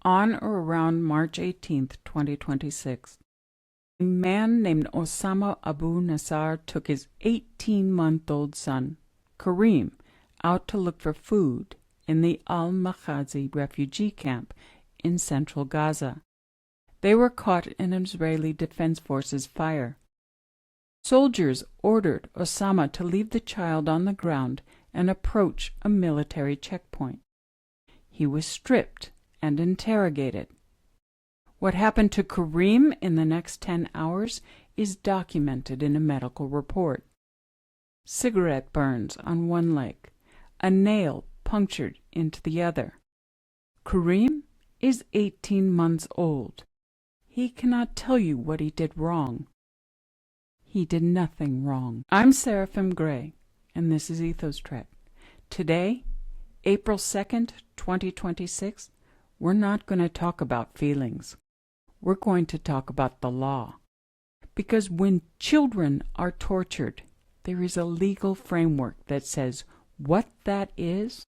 On or around March 18, 2026, a man named Osama Abu Nassar took his 18-month-old son, Karim, out to look for food in the Al-Makhazi refugee camp in central Gaza. They were caught in Israeli Defense Forces fire. Soldiers ordered Osama to leave the child on the ground and approach a military checkpoint. He was stripped and interrogated. What happened to Karim in the next 10 hours is documented in a medical report. Cigarette burns on one leg, a nail punctured into the other. Karim is 18 months old. He cannot tell you what he did wrong. He did nothing wrong. I'm Seraphim Gray, and this is Ethos Trek. Today, April 2nd, 2026, we're not going to talk about feelings. We're going to talk about the law. Because when children are tortured, there is a legal framework that says what that is,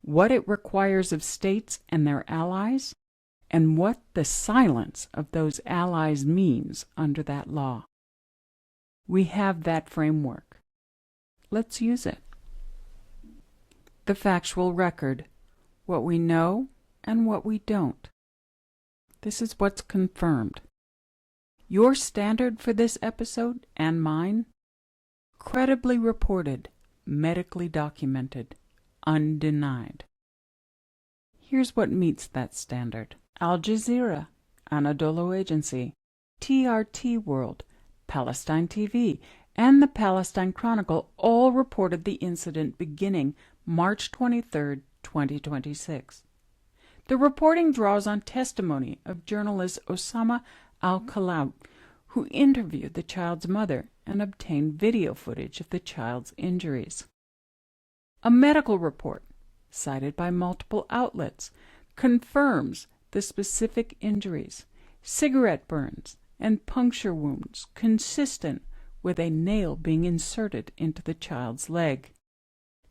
what it requires of states and their allies, and what the silence of those allies means under that law. We have that framework. Let's use it. The factual record, what we know and what we don't. This is what's confirmed. Your standard for this episode and mine? Credibly reported, medically documented, undenied. Here's what meets that standard. Al Jazeera, Anadolu Agency, TRT World, Palestine TV, and the Palestine Chronicle all reported the incident beginning March 23, 2026. The reporting draws on testimony of journalist Osama al-Khalab, who interviewed the child's mother and obtained video footage of the child's injuries. A medical report, cited by multiple outlets, confirms the specific injuries, cigarette burns, and puncture wounds consistent with a nail being inserted into the child's leg.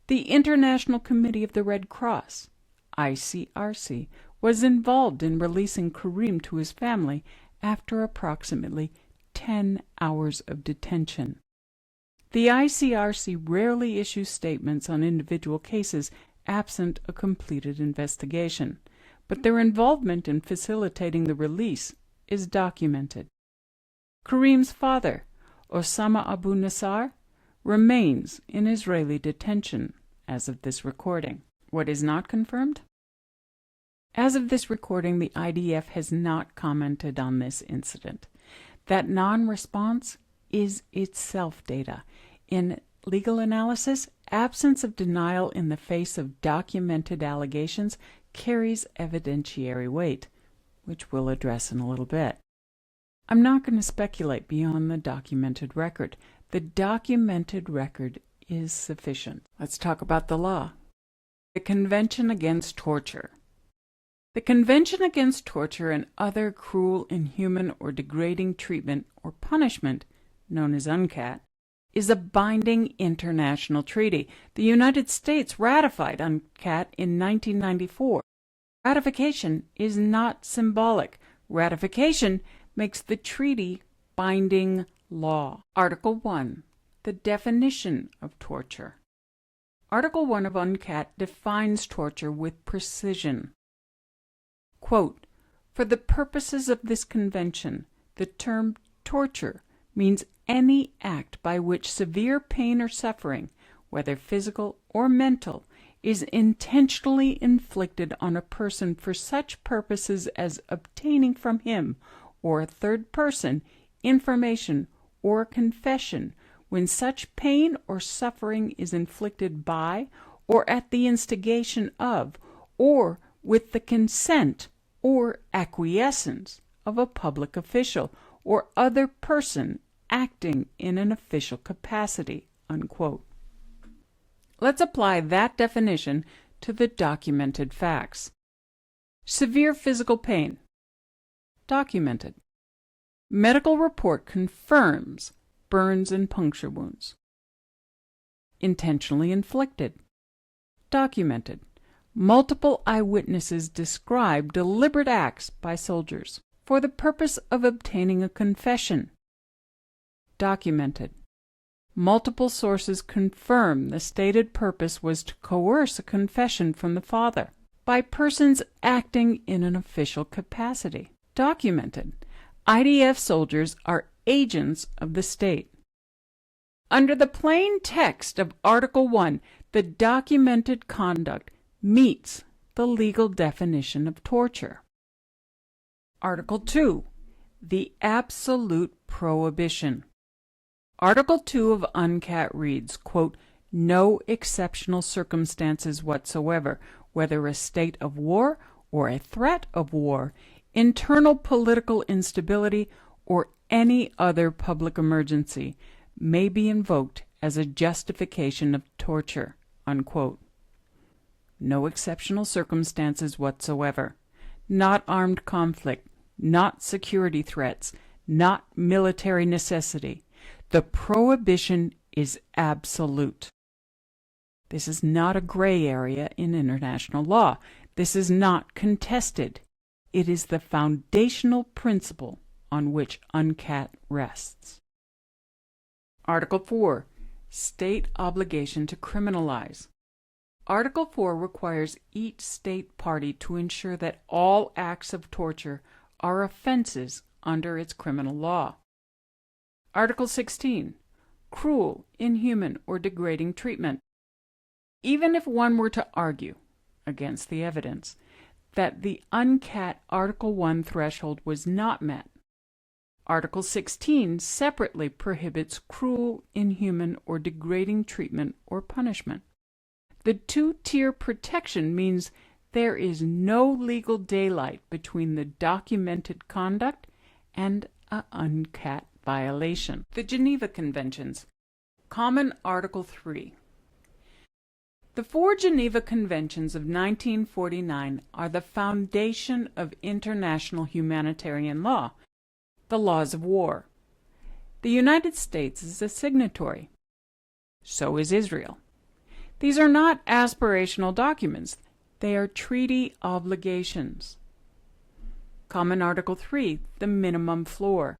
The International Committee of the Red Cross, ICRC, was involved in releasing Karim to his family after approximately 10 hours of detention. The ICRC rarely issues statements on individual cases absent a completed investigation, but their involvement in facilitating the release is documented. Karim's father, Osama Abu Nassar, remains in Israeli detention as of this recording. What is not confirmed? As of this recording, the IDF has not commented on this incident. That non-response is itself data. In legal analysis, absence of denial in the face of documented allegations carries evidentiary weight, which we'll address in a little bit. I'm not going to speculate beyond the documented record. The documented record is sufficient. Let's talk about the law. The Convention Against Torture. The Convention Against Torture and Other Cruel, Inhuman, or Degrading Treatment or Punishment, known as UNCAT, is a binding international treaty. The United States ratified UNCAT in 1994. Ratification is not symbolic. Ratification makes the treaty binding law. Article 1. The definition of torture. Article 1 of UNCAT defines torture with precision. Quote, "For the purposes of this convention, the term torture means any act by which severe pain or suffering, whether physical or mental, is intentionally inflicted on a person for such purposes as obtaining from him or a third person information or confession when such pain or suffering is inflicted by or at the instigation of or with the consent or acquiescence of a public official or other person acting in an official capacity." Unquote. Let's apply that definition to the documented facts. Severe physical pain. Documented. Medical report confirms burns and puncture wounds. Intentionally inflicted. Documented. multiple eyewitnesses describe deliberate acts by soldiers for the purpose of obtaining a confession. Documented. Multiple sources confirm the stated purpose was to coerce a confession from the father by persons acting in an official capacity. Documented. IDF soldiers are agents of the state. Under the plain text of Article 1, the documented conduct meets the legal definition of torture. Article 2. The absolute prohibition. Article 2 of UNCAT reads, quote, "No exceptional circumstances whatsoever, whether a state of war or a threat of war, internal political instability, or any other public emergency, may be invoked as a justification of torture," unquote. No exceptional circumstances whatsoever. Not armed conflict, not security threats, not military necessity. The prohibition is absolute. This is not a gray area in international law. This is not contested. It is the foundational principle on which UNCAT rests. Article 4. State obligation to criminalize. Article 4 requires each state party to ensure that all acts of torture are offenses under its criminal law. Article 16. Cruel, inhuman, or degrading treatment. Even if one were to argue, against the evidence, that the UNCAT Article 1 threshold was not met, Article 16 separately prohibits cruel, inhuman, or degrading treatment or punishment. The two-tier protection means there is no legal daylight between the documented conduct and an UNCAT violation. The Geneva Conventions. Common Article 3. The four Geneva Conventions of 1949 are the foundation of international humanitarian law, the laws of war. The United States is a signatory. So is Israel. These are not aspirational documents. They are treaty obligations. Common Article 3, the minimum floor.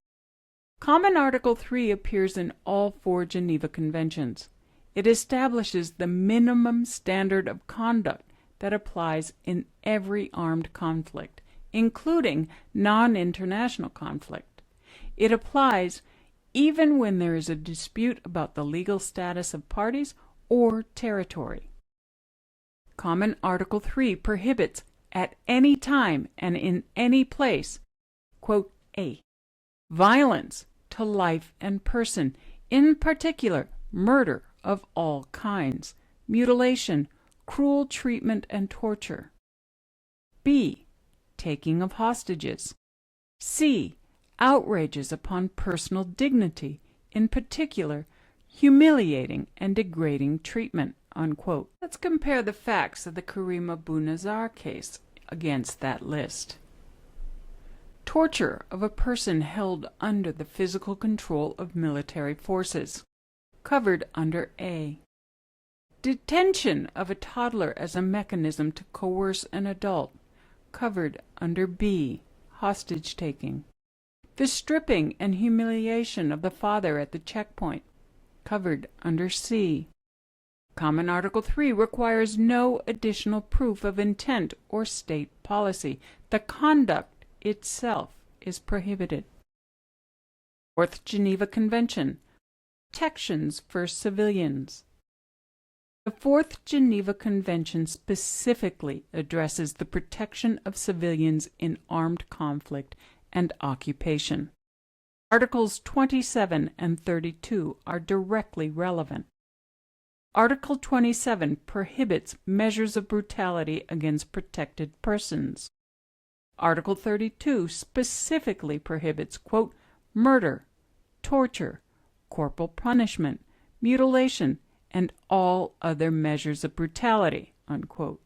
Common Article 3 appears in all four Geneva Conventions. It establishes the minimum standard of conduct that applies in every armed conflict, including non-international conflict. It applies even when there is a dispute about the legal status of parties or territory. Common Article 3 prohibits at any time and in any place, quote, A, violence to life and person, in particular murder of all kinds, mutilation, cruel treatment and torture. B, taking of hostages. C, outrages upon personal dignity, in particular humiliating and degrading treatment, unquote. Let's compare the facts of the Karim Abu Nassar case against that list. Torture of a person held under the physical control of military forces, covered under A. Detention of a toddler as a mechanism to coerce an adult, covered under B. Hostage-taking. The stripping and humiliation of the father at the checkpoint, covered under C. Common Article 3 requires no additional proof of intent or state policy. The conduct itself is prohibited. Fourth Geneva Convention. Protections for civilians. The Fourth Geneva Convention specifically addresses the protection of civilians in armed conflict and occupation. Articles 27 and 32 are directly relevant. Article 27 prohibits measures of brutality against protected persons. Article 32 specifically prohibits, quote, murder, torture, corporal punishment, mutilation, and all other measures of brutality, unquote.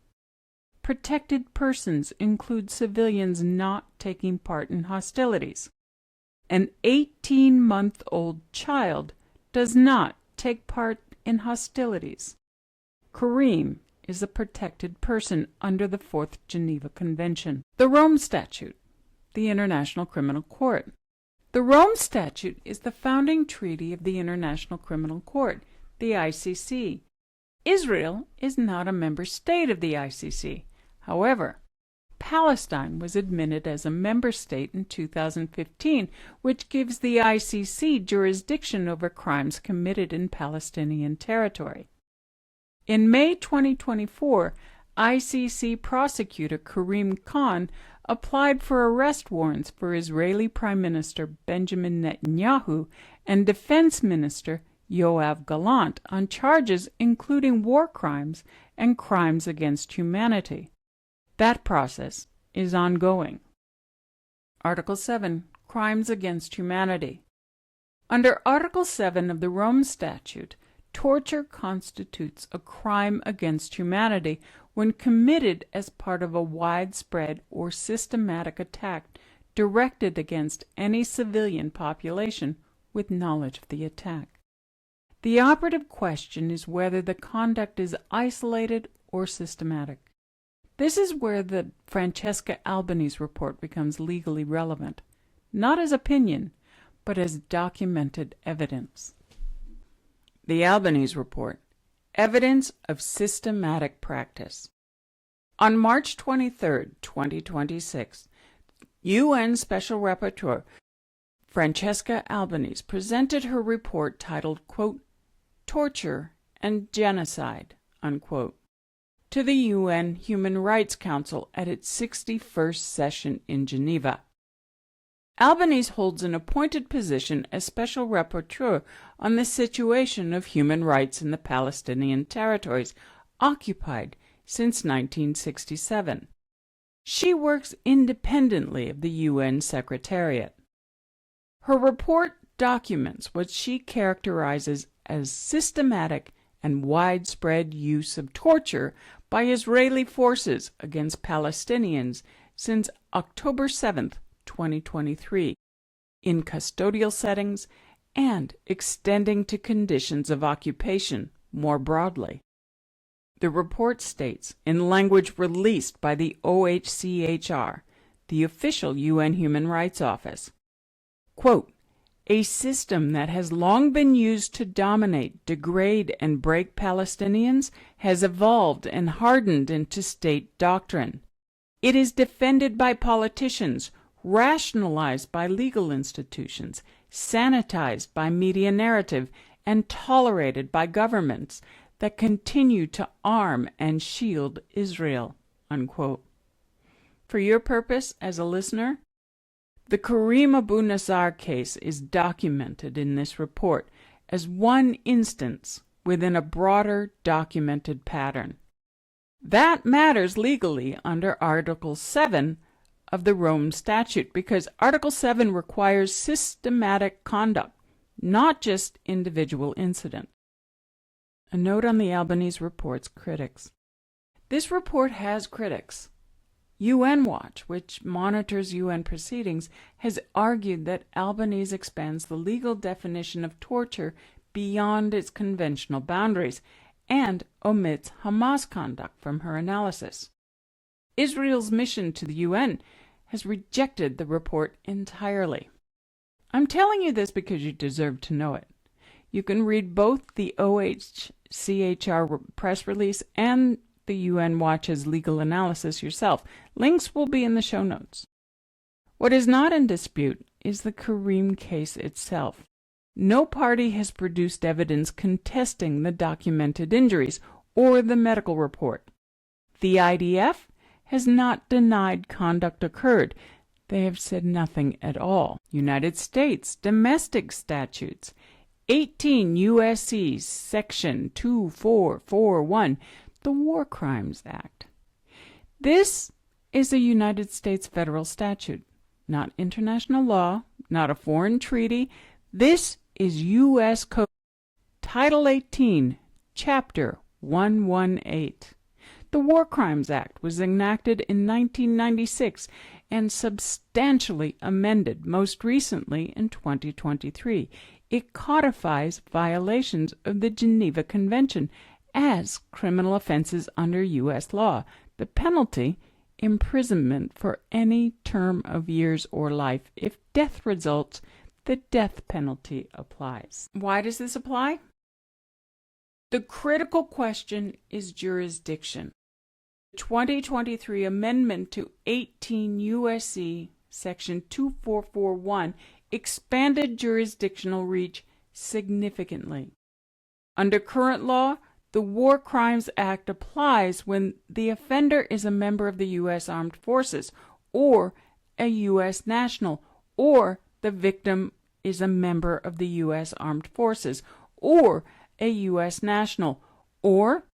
Protected persons include civilians not taking part in hostilities. An 18-month-old child does not take part in hostilities. Karim is a protected person under the Fourth Geneva Convention. The Rome Statute, the International Criminal Court. The Rome Statute is the founding treaty of the International Criminal Court, the ICC. Israel is not a member state of the ICC. However, Palestine was admitted as a member state in 2015, which gives the ICC jurisdiction over crimes committed in Palestinian territory. In May 2024, ICC prosecutor Karim Khan applied for arrest warrants for Israeli Prime Minister Benjamin Netanyahu and Defense Minister Yoav Gallant on charges including war crimes and crimes against humanity. That process is ongoing. Article 7. Crimes against humanity. Under Article 7 of the Rome Statute, torture constitutes a crime against humanity when committed as part of a widespread or systematic attack directed against any civilian population with knowledge of the attack. The operative question is whether the conduct is isolated or systematic. This is where the Francesca Albanese report becomes legally relevant, not as opinion, but as documented evidence. The Albanese report, Evidence of Systematic Practice. On March 23, 2026, UN Special Rapporteur Francesca Albanese presented her report titled, quote, Torture and Genocide, unquote, to the UN Human Rights Council at its 61st session in Geneva. Albanese holds an appointed position as Special Rapporteur on the situation of human rights in the Palestinian territories occupied since 1967. She works independently of the UN Secretariat. Her report documents what she characterizes as systematic and widespread use of torture by Israeli forces against Palestinians since October 7, 2023, in custodial settings and extending to conditions of occupation more broadly. The report states, in language released by the OHCHR, the official UN Human Rights Office, quote, a system that has long been used to dominate, degrade, and break Palestinians has evolved and hardened into state doctrine. It is defended by politicians, rationalized by legal institutions, sanitized by media narrative, and tolerated by governments that continue to arm and shield Israel, unquote. For your purpose as a listener, the Karim Abu Nassar case is documented in this report as one instance within a broader documented pattern. That matters legally under Article 7 of the Rome Statute because Article 7 requires systematic conduct, not just individual incident. A note on the Albanese report's critics. This report has critics. UN Watch, which monitors UN proceedings, has argued that Albanese expands the legal definition of torture beyond its conventional boundaries and omits Hamas conduct from her analysis. Israel's mission to the UN has rejected the report entirely. I'm telling you this because you deserve to know it. You can read both the OHCHR press release and the UN Watch's legal analysis yourself. Links will be in the show notes. What is not in dispute is the Karim case itself. No party has produced evidence contesting the documented injuries or the medical report. The IDF has not denied conduct occurred. They have said nothing at all. United States domestic statutes, 18 U.S.C. Section 2441, the War Crimes Act. This is a United States federal statute, not international law, not a foreign treaty. This is U.S. Code, Title 18, Chapter 118. The War Crimes Act was enacted in 1996 and substantially amended most recently in 2023. It codifies violations of the Geneva Convention as criminal offenses under U.S. law. The penalty, imprisonment for any term of years or life. If death results, the death penalty applies. Why does this apply? The critical question is jurisdiction. The 2023 amendment to 18 U.S.C. Section 2441 expanded jurisdictional reach significantly. Under current law, the War Crimes Act applies when the offender is a member of the U.S. Armed Forces or a U.S. national, or the victim is a member of the U.S. Armed Forces or a U.S. national, or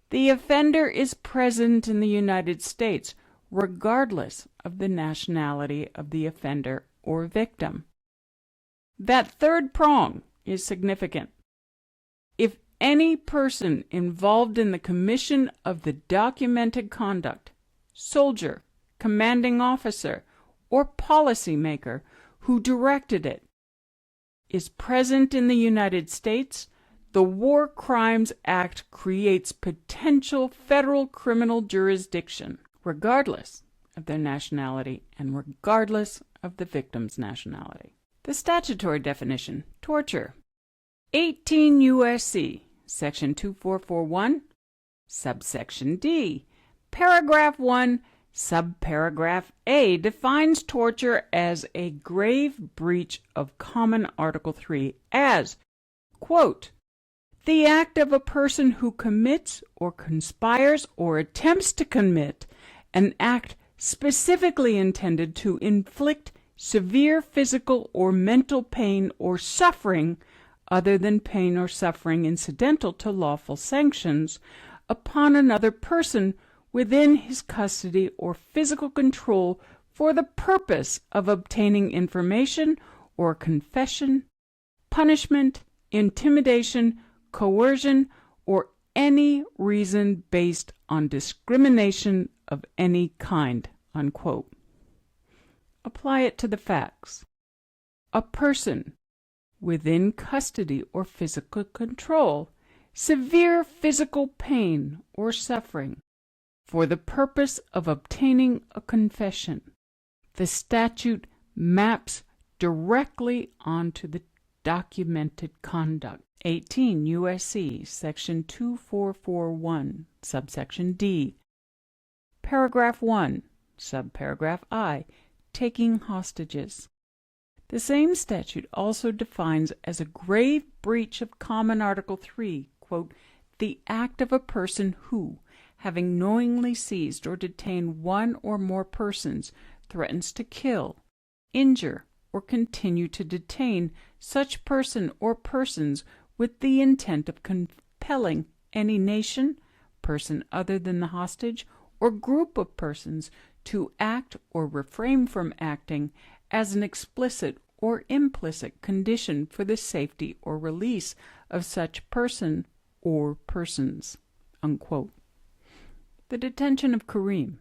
the offender is present in the United States, regardless of the nationality of the offender or victim. That third prong is significant. If any person involved in the commission of the documented conduct, soldier, commanding officer, or policymaker who directed it, is present in the United States, the War Crimes Act creates potential federal criminal jurisdiction, regardless of their nationality and regardless of the victim's nationality. The statutory definition: torture. 18 U.S.C. Section 2441, subsection D, paragraph 1, subparagraph A defines torture as a grave breach of Common Article 3 as, quote, the act of a person who commits or conspires or attempts to commit an act specifically intended to inflict severe physical or mental pain or suffering other than pain or suffering incidental to lawful sanctions upon another person within his custody or physical control for the purpose of obtaining information or confession, punishment, intimidation, coercion, or any reason based on discrimination of any kind, unquote. Apply it to the facts. A person within custody or physical control, severe physical pain or suffering for the purpose of obtaining a confession. The statute maps directly onto the documented conduct. 18 U.S.C. Section 2441, subsection D, paragraph 1, subparagraph I, taking hostages. The same statute also defines as a grave breach of Common Article 3, quote, the act of a person who, having knowingly seized or detained one or more persons, threatens to kill, injure, or continue to detain such person or persons with the intent of compelling any nation, person other than the hostage, or group of persons to act or refrain from acting as an explicit or implicit condition for the safety or release of such person or persons, unquote. The detention of Karim,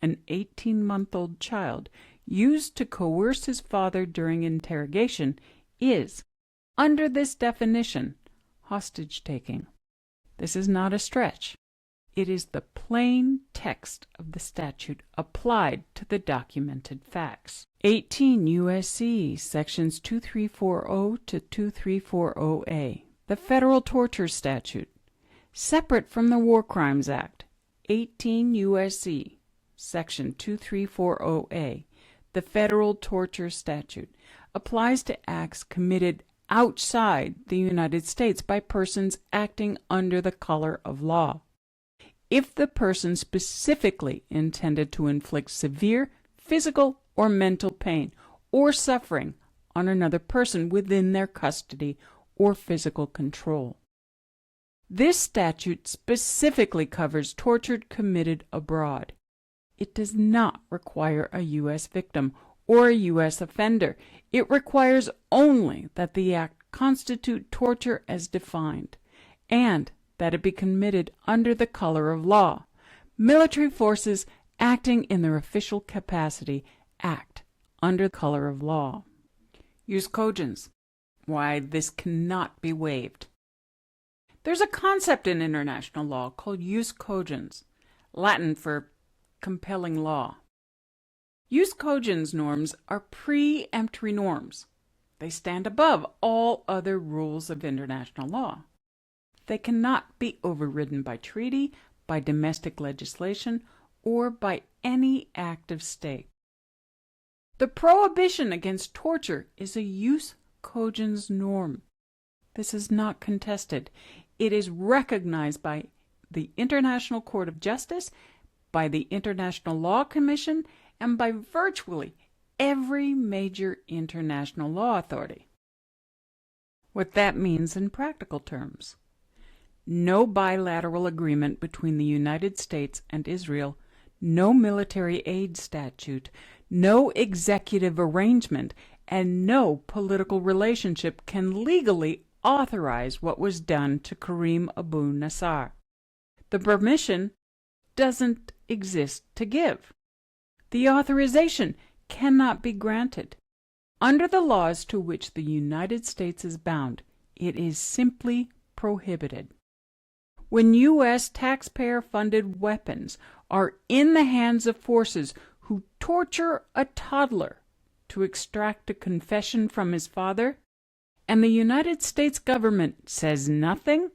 an 18-month-old child, used to coerce his father during interrogation, is, under this definition, hostage-taking. This is not a stretch. It is the plain text of the statute applied to the documented facts. 18 U.S.C. Sections 2340 to 2340A, the Federal Torture Statute, separate from the War Crimes Act. 18 U.S.C. Section 2340A, the Federal Torture Statute, applies to acts committed outside the United States by persons acting under the color of law. If the person specifically intended to inflict severe physical or mental pain or suffering on another person within their custody or physical control. This statute specifically covers torture committed abroad. It does not require a U.S. victim or a U.S. offender. It requires only that the act constitute torture as defined, and that it be committed under the color of law. Military forces acting in their official capacity act under the color of law. Jus cogens. Why, this cannot be waived. There's a concept in international law called jus cogens, Latin for compelling law. Jus cogens norms are preemptory norms. They stand above all other rules of international law. They cannot be overridden by treaty, by domestic legislation, or by any act of state. The prohibition against torture is a jus cogens norm. This is not contested. It is recognized by the International Court of Justice, by the International Law Commission, and by virtually every major international law authority. What that means in practical terms: no bilateral agreement between the United States and Israel, no military aid statute, no executive arrangement, and no political relationship can legally authorize what was done to Karim Abu Nassar. The permission doesn't exist to give. The authorization cannot be granted. Under the laws to which the United States is bound, it is simply prohibited. When U.S. taxpayer-funded weapons are in the hands of forces who torture a toddler to extract a confession from his father, and the United States government says nothing,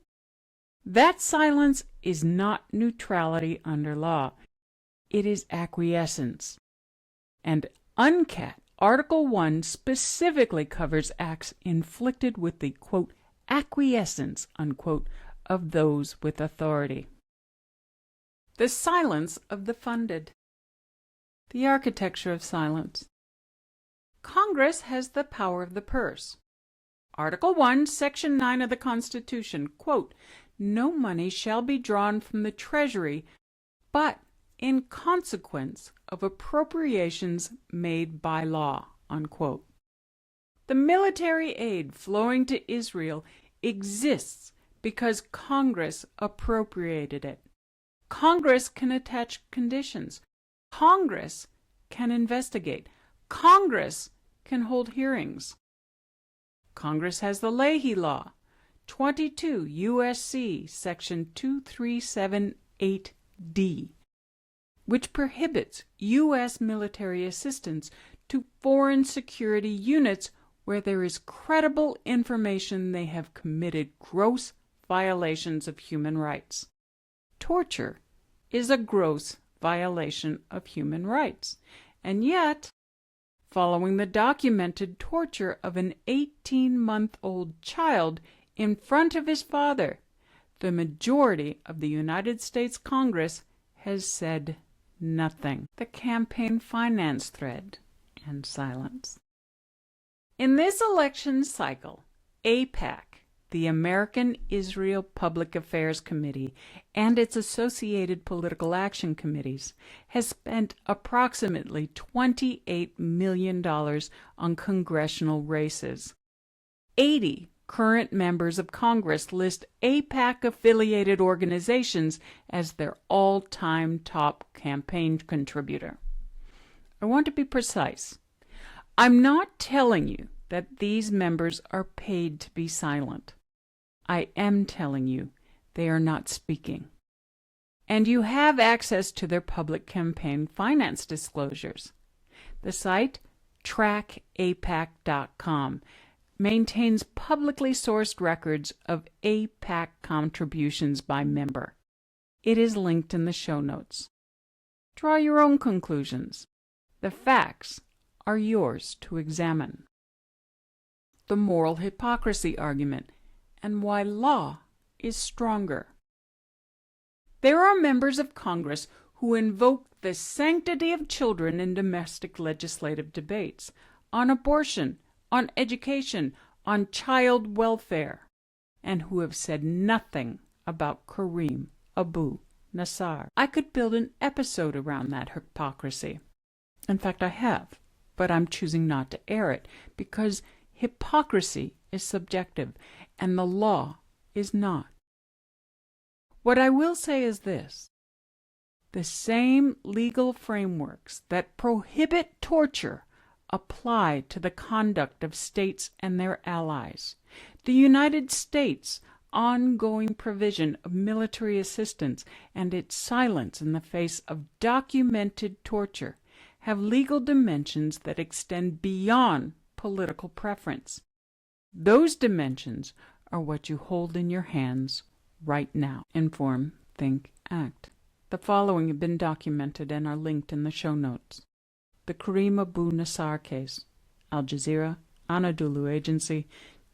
that silence is not neutrality under law. It is acquiescence. And UNCAT Article 1 specifically covers acts inflicted with the, quote, acquiescence, unquote, of those with authority. The silence of the funded. The architecture of silence. Congress has the power of the purse. Article 1, Section 9 of the Constitution, quote, no money shall be drawn from the Treasury but in consequence of appropriations made by law, unquote. The military aid flowing to Israel exists because Congress appropriated it. Congress can attach conditions. Congress can investigate. Congress can hold hearings. Congress has the Leahy Law, 22 U.S.C. Section 2378D, which prohibits U.S. military assistance to foreign security units where there is credible information they have committed gross violations of human rights. Torture is a gross violation of human rights, and yet, following the documented torture of an 18-month-old child in front of his father, the majority of the United States Congress has said nothing. The campaign finance thread and silence. In this election cycle, AIPAC, the American Israel Public Affairs Committee, and its associated political action committees, has spent approximately $28 million on congressional races. 80 current members of Congress list AIPAC-affiliated organizations as their all-time top campaign contributor. I want to be precise. I'm not telling you that these members are paid to be silent. I am telling you they are not speaking. And you have access to their public campaign finance disclosures. The site, trackaipac.com, maintains publicly sourced records of AIPAC contributions by member. It is linked in the show notes. Draw your own conclusions. The facts are yours to examine. The moral hypocrisy argument and why law is stronger. There are members of Congress who invoke the sanctity of children in domestic legislative debates on abortion, on education, on child welfare, and who have said nothing about Karim Abu Nassar. I could build an episode around that hypocrisy. In fact, I have, but I'm choosing not to air it because hypocrisy is subjective and the law is not. What I will say is this: the same legal frameworks that prohibit torture apply to the conduct of states and their allies. The United States, ongoing provision of military assistance and its silence in the face of documented torture have legal dimensions that extend beyond political preference. Those dimensions are what you hold in your hands right now. Inform, Think, Act. The following have been documented and are linked in the show notes. The Karim Abu Nassar case, Al Jazeera, Anadolu Agency,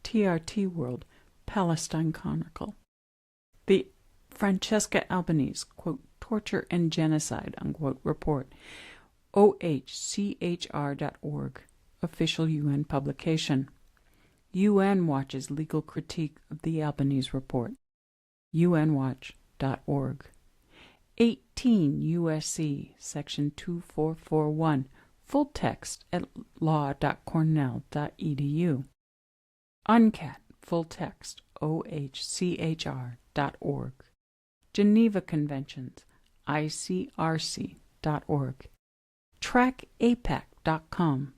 TRT World, Palestine Chronicle. The Francesca Albanese, quote, Torture and Genocide, unquote, report, OHCHR.org, official UN publication. UN Watch's legal critique of the Albanese report, unwatch.org. 18 U.S.C. Section 2441, full text at law.cornell.edu. UNCAT, full text, ohchr.org. Geneva Conventions, icrc.org. TrackAPAC.com,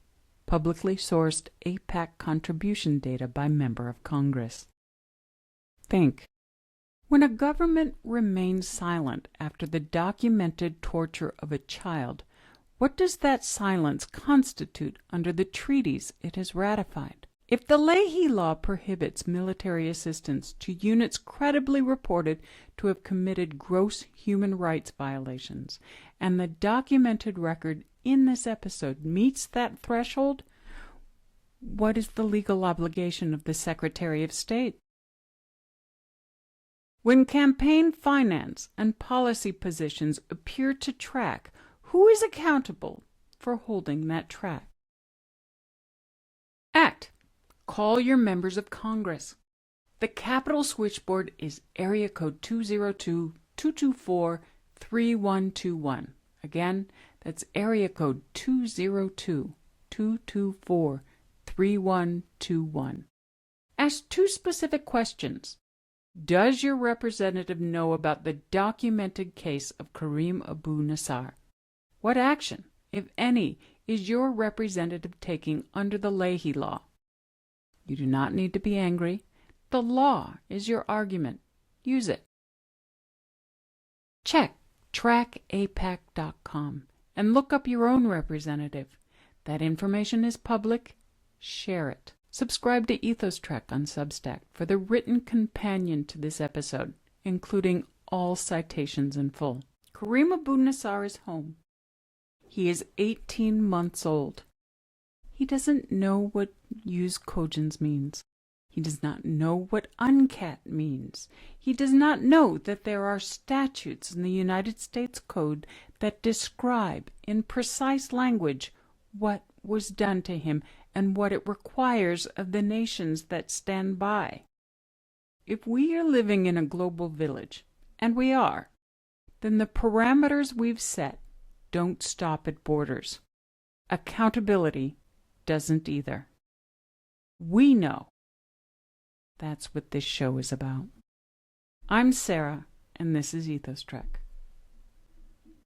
publicly sourced APAC contribution data by member of Congress. Think. When a government remains silent after the documented torture of a child, what does that silence constitute under the treaties it has ratified? If the Leahy Law prohibits military assistance to units credibly reported to have committed gross human rights violations, and the documented record in this episode meets that threshold, what is the legal obligation of the Secretary of State? When campaign finance and policy positions appear to track, who is accountable for holding that track? Act. Call your members of Congress. The Capitol switchboard is area code 202-224-3121. Again, that's area code 202-224-3121. Ask two specific questions. Does your representative know about the documented case of Karim Abu Nassar? What action, if any, is your representative taking under the Leahy Law? You do not need to be angry. The law is your argument. Use it. Check trackapac.com and look up your own representative. That information is public. Share it. Subscribe to Ethos Trek on Substack for the written companion to this episode, including all citations in full. Karim Abu Nassar is home. He is 18 months old. He doesn't know what jus cogens means. He does not know what UNCAT means. He does not know that there are statutes in the United States Code that describe in precise language what was done to him and what it requires of the nations that stand by. If we are living in a global village, and we are, then the parameters we've set don't stop at borders. Accountability doesn't either. We know. That's what this show is about. I'm Sarah, and this is Ethos Trek.